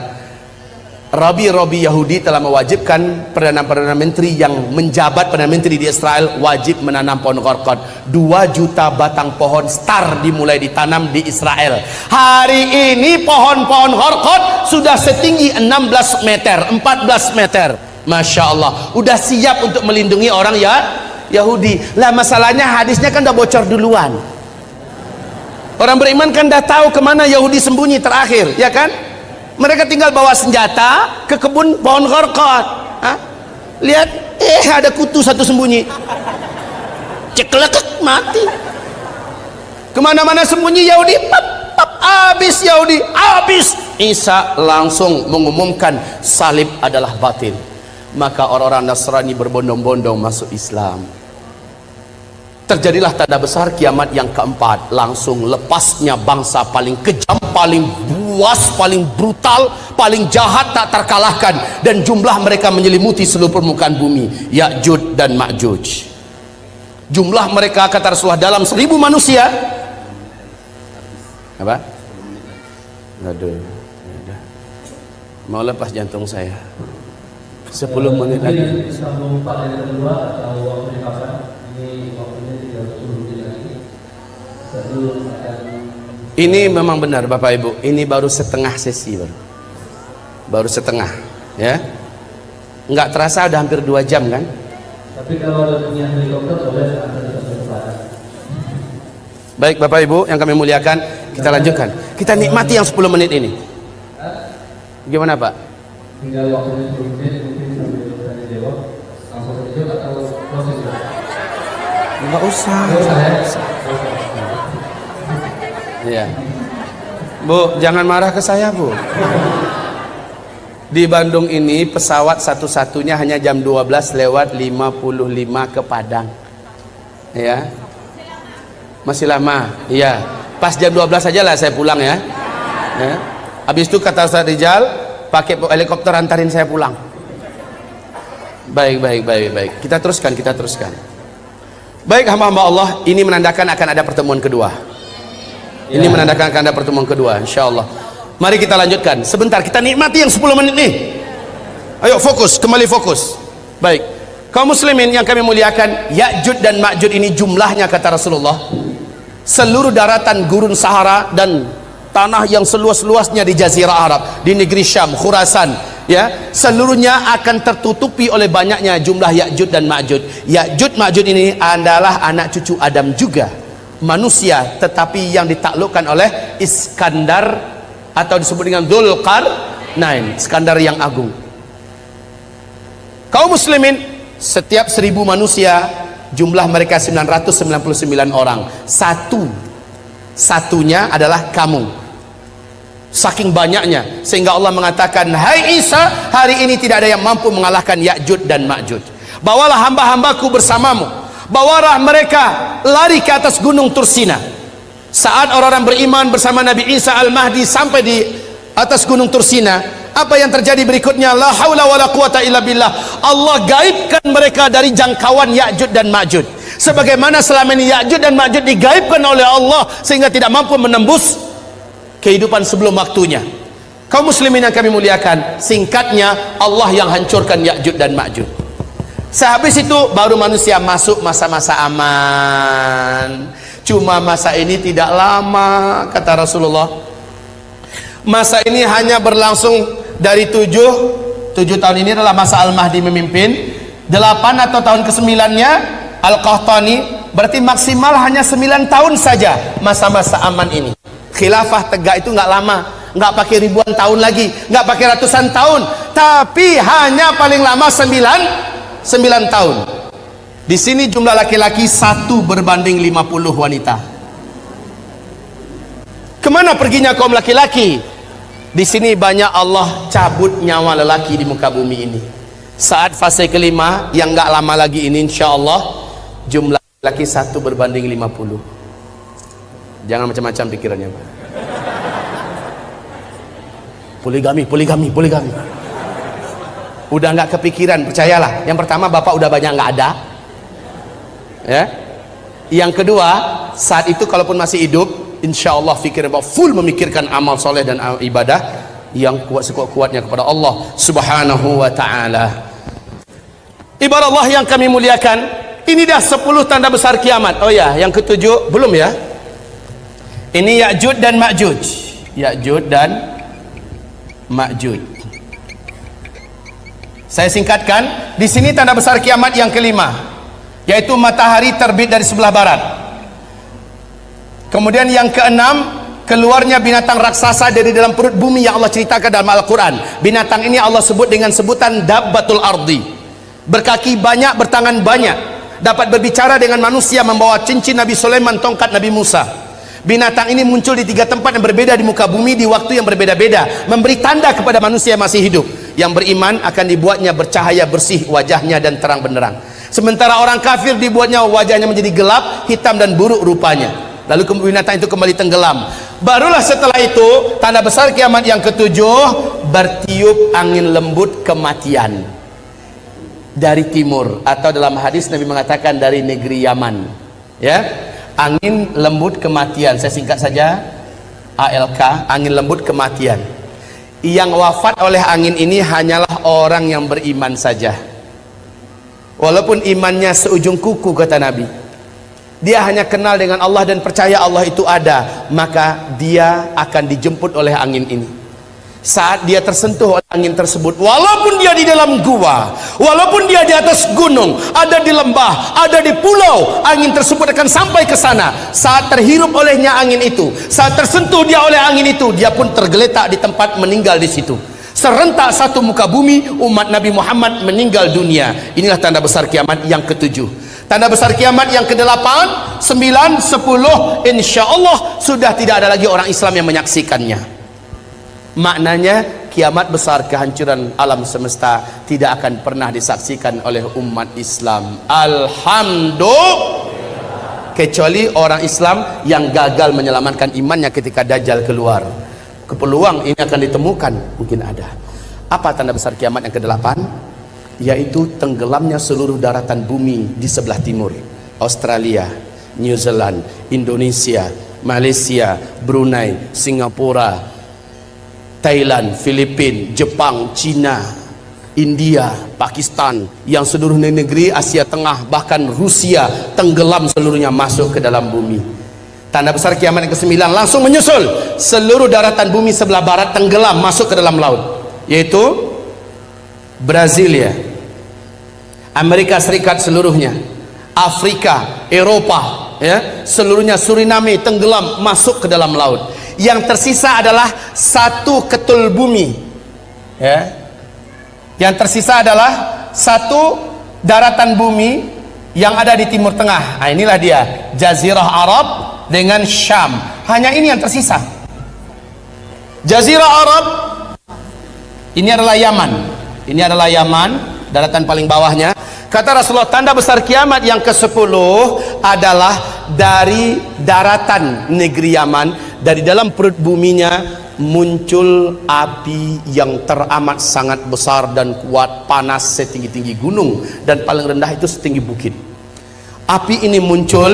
Rabi Yahudi telah mewajibkan Perdana Menteri yang menjabat Perdana Menteri di Israel wajib menanam pohon gharqad. 2 juta batang pohon star dimulai ditanam di Israel. Hari ini pohon-pohon gharqad sudah setinggi 16 meter, 14 meter. Masya Allah, udah siap untuk melindungi orang ya Yahudi. Lah masalahnya hadisnya kan udah bocor duluan. Orang beriman kan dah tahu kemana Yahudi sembunyi terakhir, ya kan? Mereka tinggal bawa senjata ke kebun pohon gharqad. Lihat, ada kutu satu sembunyi. Ceklek, mati. Kemana-mana sembunyi Yahudi, pap, pap, habis Yahudi, habis. Isa langsung mengumumkan salib adalah batil. Maka orang-orang Nasrani berbondong-bondong masuk Islam. Terjadilah tanda besar kiamat yang keempat. Langsung lepasnya bangsa paling kejam, paling buas, paling brutal, paling jahat tak terkalahkan, dan jumlah mereka menyelimuti seluruh permukaan bumi, Ya'juj dan Ma'juj. Jumlah mereka kata Rasulullah dalam 1000 manusia. Apa? Aduh, mau lepas jantung saya. 10 menit lagi. Sambung 4 yang kedua atau waktunya kapan? Ini waktunya 30 menit lagi. Ini memang benar Bapak Ibu, ini baru setengah sesi, baru setengah, ya. Nggak terasa udah hampir 2 jam kan? Tapi kalau ada punya helikopter boleh antar sampai Padang. Baik Bapak Ibu yang kami muliakan, kita lanjutkan. Kita nikmati yang 10 menit ini. Gimana Pak? Tinggal waktunya 10 menit, mungkin sambil tanya jawab langsung saja atau proses? Nggak usah. Ya. Bu, jangan marah ke saya Bu. Di Bandung ini pesawat satu-satunya hanya jam 12 lewat 55 ke Padang. Ya. Masih lama. Iya. Pas jam 12 saja lah saya pulang ya. Ya. Habis itu kata Ustaz Rijal, pakai helikopter antarin saya pulang. Baik. Kita teruskan. Baik hamba-hamba Allah, ini menandakan akan ada pertemuan kedua. Ini menandakan akan ada pertemuan kedua, insyaallah. Mari kita lanjutkan. Sebentar, kita nikmati yang 10 menit nih. Ayo fokus, kembali fokus. Baik, kaum muslimin yang kami muliakan, Ya'jud dan Ma'jud ini jumlahnya kata Rasulullah seluruh daratan gurun Sahara dan tanah yang seluas-luasnya di Jazirah Arab, di negeri Syam, Khurasan, ya, seluruhnya akan tertutupi oleh banyaknya jumlah Ya'jud dan Ma'jud. Ya'jud Ma'jud ini adalah anak cucu Adam juga, manusia, tetapi yang ditaklukkan oleh Iskandar atau disebut dengan Dzulqarnain, Iskandar yang agung. Kaum muslimin, setiap 1000 manusia jumlah mereka 999 orang, satunya adalah kamu, saking banyaknya sehingga Allah mengatakan, hai Isa, hari ini tidak ada yang mampu mengalahkan Ya'jud dan Ma'jud. Bawalah hamba-hambaku bersamamu, bawalah mereka lari ke atas gunung Tursina. Saat orang-orang beriman bersama Nabi Isa Al-Mahdi sampai di atas gunung Tursina, apa yang terjadi berikutnya? La haula wala quwata illa billah. Allah gaibkan mereka dari jangkauan Ya'jud dan Ma'jud, sebagaimana selama ini Ya'jud dan Ma'jud digaibkan oleh Allah sehingga tidak mampu menembus kehidupan sebelum waktunya. Kaum muslimin yang kami muliakan, singkatnya Allah yang hancurkan Ya'jud dan Ma'jud. Sehabis itu baru manusia masuk masa-masa aman. Cuma masa ini tidak lama kata Rasulullah. Masa ini hanya berlangsung dari 7 tahun. Ini adalah masa Al-Mahdi memimpin. 8 atau tahun ke-9-nya Al-Qahtani, berarti maksimal hanya 9 tahun saja masa-masa aman ini. Khilafah tegak itu nggak lama, nggak pakai ribuan tahun lagi, nggak pakai ratusan tahun, tapi hanya paling lama 9 tahun. Di sini jumlah laki-laki 1 berbanding 50 wanita. Kemana perginya kaum laki-laki? Di sini banyak Allah cabut nyawa lelaki di muka bumi ini. Saat fase kelima yang nggak lama lagi ini, insya Allah jumlah laki 1 berbanding 50. Jangan macam-macam pikirannya, Pak. Poligami. Udah nggak kepikiran, percayalah. Yang pertama, bapak udah banyak nggak ada, ya. Yang kedua, saat itu kalaupun masih hidup, insya Allah fikir bahwa full memikirkan amal soleh dan ibadah yang kuat sekuat-kuatnya kepada Allah Subhanahu wa ta'ala. Ibarat Allah yang kami muliakan, ini dah 10 tanda besar kiamat. Oh ya, yang ke-7 belum ya? Ini Ya'jud dan Ma'jud. Ya'jud dan Ma'jud. Saya singkatkan, di sini tanda besar kiamat yang kelima, yaitu matahari terbit dari sebelah barat. Kemudian yang keenam, keluarnya binatang raksasa dari dalam perut bumi yang Allah ceritakan dalam Al-Quran. Binatang ini Allah sebut dengan sebutan Dabbatul Ardi. Berkaki banyak, bertangan banyak, dapat berbicara dengan manusia, membawa cincin Nabi Sulaiman, tongkat Nabi Musa. Binatang ini muncul di 3 tempat yang berbeda di muka bumi di waktu yang berbeda-beda, memberi tanda kepada manusia yang masih hidup. Yang beriman akan dibuatnya bercahaya bersih wajahnya dan terang benderang, sementara orang kafir dibuatnya wajahnya menjadi gelap, hitam dan buruk rupanya. Lalu binatang itu kembali tenggelam. Barulah setelah itu tanda besar kiamat yang ke-7, bertiup angin lembut kematian dari timur, atau dalam hadis Nabi mengatakan dari negeri Yaman, ya. Angin lembut kematian, saya singkat saja ALK, angin lembut kematian. Yang wafat oleh angin ini hanyalah orang yang beriman saja, walaupun imannya seujung kuku kata Nabi. Dia hanya kenal dengan Allah dan percaya Allah itu ada, maka dia akan dijemput oleh angin ini. Saat dia tersentuh oleh angin tersebut, walaupun dia di dalam gua, walaupun dia di atas gunung, ada di lembah, ada di pulau, angin tersebut akan sampai ke sana. Saat terhirup olehnya angin itu, saat tersentuh dia oleh angin itu, dia pun tergeletak di tempat, meninggal di situ. Serentak satu muka bumi, umat Nabi Muhammad meninggal dunia. Inilah tanda besar kiamat yang ke-7. Tanda besar kiamat yang ke-8, 9, 10, insya Allah sudah tidak ada lagi orang Islam yang menyaksikannya. Maknanya kiamat besar, kehancuran alam semesta tidak akan pernah disaksikan oleh umat Islam, alhamdulillah, kecuali orang Islam yang gagal menyelamatkan imannya ketika Dajjal keluar. Peluang ini akan ditemukan, mungkin ada. Apa tanda besar kiamat yang ke-8? Yaitu tenggelamnya seluruh daratan bumi di sebelah timur, Australia, New Zealand, Indonesia, Malaysia, Brunei, Singapura, Thailand, Filipina, Jepang, Cina, India, Pakistan, yang seluruh negeri Asia Tengah, bahkan Rusia tenggelam seluruhnya masuk ke dalam bumi. Tanda besar kiamat yang ke-9 langsung menyusul. Seluruh daratan bumi sebelah barat tenggelam masuk ke dalam laut, yaitu Brasilia, Amerika Serikat seluruhnya, Afrika, Eropa, ya, seluruhnya, Suriname tenggelam masuk ke dalam laut. Yang tersisa adalah satu ketul bumi, ya. Yang tersisa adalah satu daratan bumi yang ada di Timur Tengah. Nah, inilah dia, Jazirah Arab dengan Syam. Hanya ini yang tersisa. Jazirah Arab ini adalah Yaman. Ini adalah Yaman, daratan paling bawahnya. Kata Rasulullah, tanda besar kiamat yang ke-10 adalah dari daratan negeri Yaman, dari dalam perut buminya muncul api yang teramat sangat besar dan kuat, panas setinggi-tinggi gunung, dan paling rendah itu setinggi bukit. Api ini muncul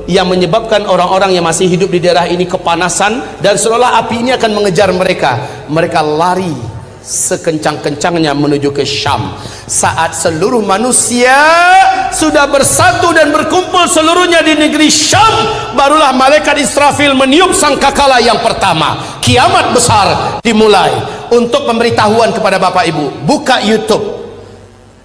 yang menyebabkan orang-orang yang masih hidup di daerah ini kepanasan, dan seolah api ini akan mengejar mereka. Mereka lari sekencang-kencangnya menuju ke Syam. Saat seluruh manusia sudah bersatu dan berkumpul seluruhnya di negeri Syam, barulah malaikat Israfil meniup sangkakala yang pertama. Kiamat besar dimulai. Untuk pemberitahuan kepada Bapak Ibu, buka YouTube,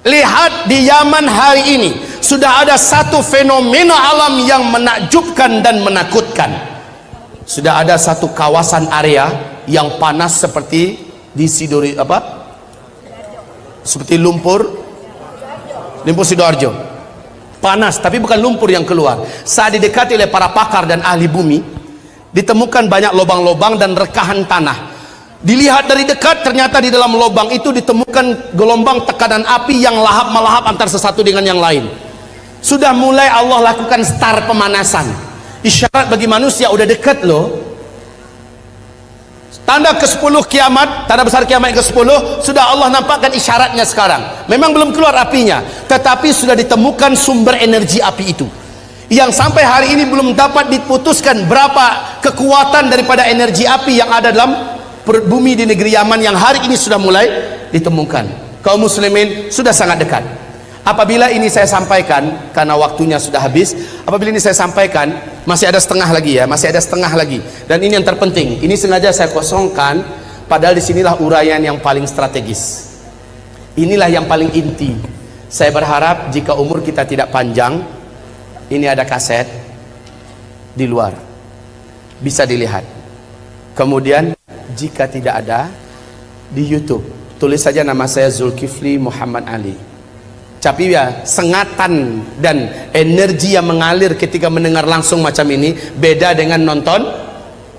lihat di Yaman hari ini sudah ada satu fenomena alam yang menakjubkan dan menakutkan. Sudah ada satu kawasan area yang panas seperti di Sidori, seperti lumpur Sidoarjo, panas, tapi bukan lumpur yang keluar. Saat didekati oleh para pakar dan ahli bumi, ditemukan banyak lubang-lubang dan rekahan tanah. Dilihat dari dekat, ternyata di dalam lubang itu ditemukan gelombang tekanan api yang lahap-melahap antar sesuatu dengan yang lain. Sudah mulai Allah lakukan start pemanasan. Isyarat bagi manusia udah dekat loh. Tanda ke-10 kiamat, tanda besar kiamat ke-10, sudah Allah nampakkan isyaratnya sekarang. Memang belum keluar apinya, tetapi sudah ditemukan sumber energi api itu, yang sampai hari ini belum dapat diputuskan berapa kekuatan daripada energi api yang ada dalam perut bumi di negeri Yaman, yang hari ini sudah mulai ditemukan. Kaum muslimin, sudah sangat dekat. Apabila ini saya sampaikan, karena waktunya sudah habis, apabila ini saya sampaikan, masih ada setengah lagi ya, masih ada setengah lagi. Dan ini yang terpenting, ini sengaja saya kosongkan, padahal disinilah uraian yang paling strategis. Inilah yang paling inti. Saya berharap jika umur kita tidak panjang, ini ada kaset di luar, bisa dilihat. Kemudian jika tidak ada, di YouTube, tulis saja nama saya Zulkifli Muhammad Ali. Tapi ya, sengatan dan energi yang mengalir ketika mendengar langsung macam ini beda dengan nonton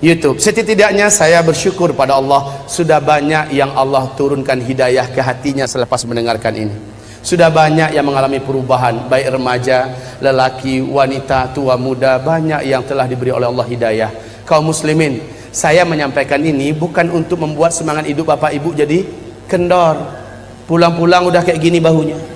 YouTube. Setidaknya saya bersyukur pada Allah, sudah banyak yang Allah turunkan hidayah ke hatinya selepas mendengarkan ini. Sudah banyak yang mengalami perubahan, baik remaja, lelaki, wanita, tua, muda, banyak yang telah diberi oleh Allah hidayah. Kaum muslimin, saya menyampaikan ini bukan untuk membuat semangat hidup Bapak Ibu jadi kendor, pulang-pulang udah kayak gini bahunya.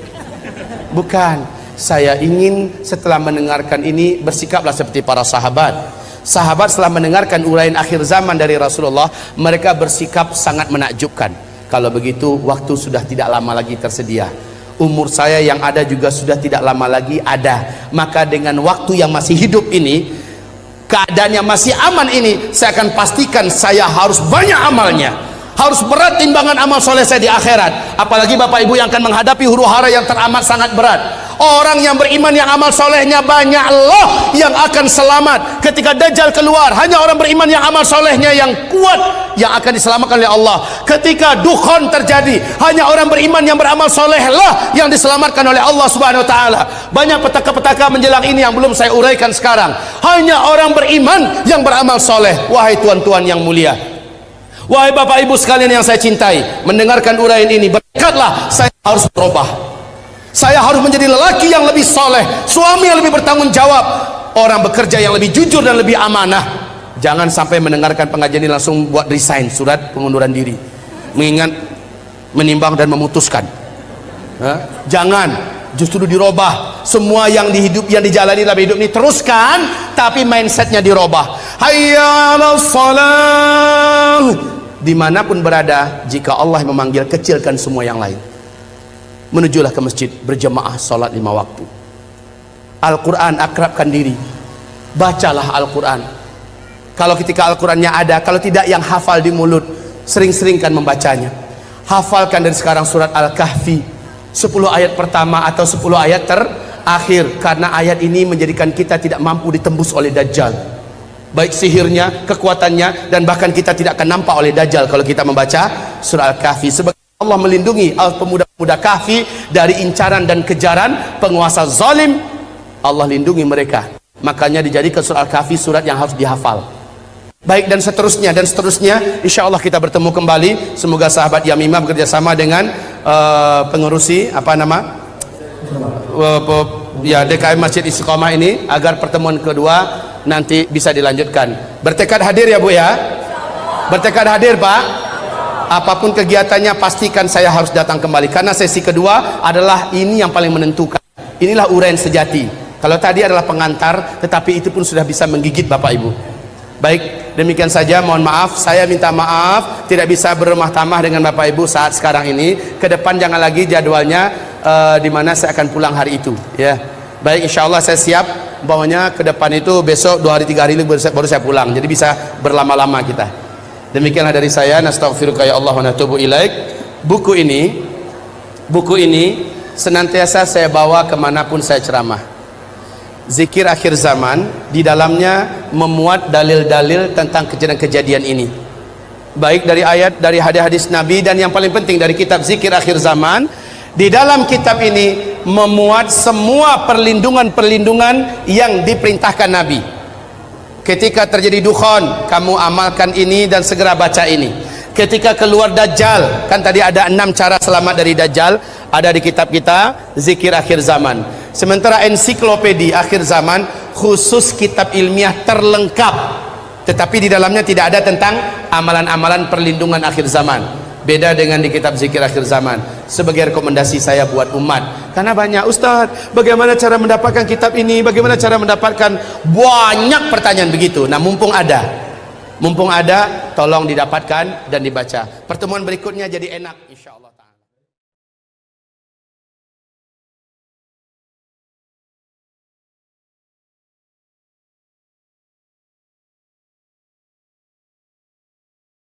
Bukan, saya ingin setelah mendengarkan ini bersikaplah seperti para sahabat. Sahabat setelah mendengarkan uraian akhir zaman dari Rasulullah, mereka bersikap sangat menakjubkan. Kalau begitu, waktu sudah tidak lama lagi tersedia. Umur saya yang ada juga sudah tidak lama lagi ada. Maka dengan waktu yang masih hidup ini, keadaan yang masih aman ini, saya akan pastikan saya harus banyak amalnya. Harus berat timbangan amal soleh saya di akhirat. Apalagi Bapak Ibu yang akan menghadapi huru hara yang teramat sangat berat. Orang yang beriman yang amal solehnya banyak, Allah yang akan selamat ketika Dajjal keluar. Hanya orang beriman yang amal solehnya yang kuat yang akan diselamatkan oleh Allah. Ketika dukhon terjadi, hanya orang beriman yang beramal soleh lah yang diselamatkan oleh Allah Subhanahu Wa Taala. Banyak petaka-petaka menjelang ini yang belum saya uraikan sekarang. Hanya orang beriman yang beramal soleh. Wahai tuan-tuan yang mulia, wahai Bapak Ibu sekalian yang saya cintai, mendengarkan uraian ini bertekadlah saya harus berubah. Saya harus menjadi lelaki yang lebih soleh, suami yang lebih bertanggung jawab, orang bekerja yang lebih jujur dan lebih amanah. Jangan sampai mendengarkan pengajian ini langsung buat resign, surat pengunduran diri, mengingat, menimbang dan memutuskan. Jangan, justru dirubah. Semua yang dijalani dalam hidup ini teruskan, tapi mindsetnya dirubah. Hayya 'alas shalah. Dimanapun berada, jika Allah memanggil, kecilkan semua yang lain. menujulah ke masjid berjamaah salat 5 waktu. Al-Quran, akrabkan diri, bacalah Al-Quran. Kalau ketika Al-Qurannya ada, kalau tidak yang hafal di mulut, sering-seringkan membacanya. Hafalkan dari sekarang surat Al-Kahfi 10 ayat pertama atau 10 ayat terakhir, karena ayat ini menjadikan kita tidak mampu ditembus oleh Dajjal, baik sihirnya, kekuatannya, dan bahkan kita tidak akan nampak oleh Dajjal kalau kita membaca surah Al-Kahfi. Sebab Allah melindungi pemuda-pemuda Kahfi dari incaran dan kejaran penguasa zalim. Allah lindungi mereka, makanya dijadikan surah Al-Kahfi surat yang harus dihafal. Baik, dan seterusnya dan seterusnya. Insya Allah kita bertemu kembali. Semoga sahabat Yamimah bekerja sama dengan pengurusi DKM Masjid Istiqomah ini agar pertemuan kedua nanti bisa dilanjutkan. Bertekad hadir ya Bu ya? Bertekad hadir Pak? Apapun kegiatannya pastikan saya harus datang kembali, karena sesi kedua adalah ini yang paling menentukan. Inilah uraian sejati. Kalau tadi adalah pengantar, tetapi itu pun sudah bisa menggigit Bapak Ibu. Baik, demikian saja. Mohon maaf, saya minta maaf tidak bisa berumah tamah dengan Bapak Ibu saat sekarang ini. Ke depan jangan lagi jadwalnya di mana saya akan pulang hari itu ya. Baik, insya Allah saya siap. Umpamanya ke depan itu besok 2 hari 3 hari baru saya pulang, jadi bisa berlama-lama kita. Demikianlah dari saya. Nastaghfiruka ya Allah wa natubu ilaik. Buku ini senantiasa saya bawa kemanapun saya ceramah. Zikir akhir zaman, di dalamnya memuat dalil-dalil tentang kejadian-kejadian ini, baik dari ayat, dari hadis-hadis Nabi, dan yang paling penting dari kitab Zikir Akhir Zaman. Di dalam kitab ini memuat semua perlindungan-perlindungan yang diperintahkan Nabi. Ketika terjadi dukhon, kamu amalkan ini dan segera baca ini. Ketika keluar Dajjal, kan tadi ada 6 cara selamat dari Dajjal, ada di kitab kita Zikir Akhir Zaman. Sementara ensiklopedi akhir zaman khusus kitab ilmiah terlengkap, tetapi di dalamnya tidak ada tentang amalan-amalan perlindungan akhir zaman. Beda dengan di kitab Zikir Akhir Zaman. Sebagai rekomendasi saya buat umat, karena banyak Ustadz, bagaimana cara mendapatkan kitab ini, bagaimana cara mendapatkan, banyak pertanyaan begitu. Nah, mumpung ada, tolong didapatkan dan dibaca. Pertemuan berikutnya jadi enak.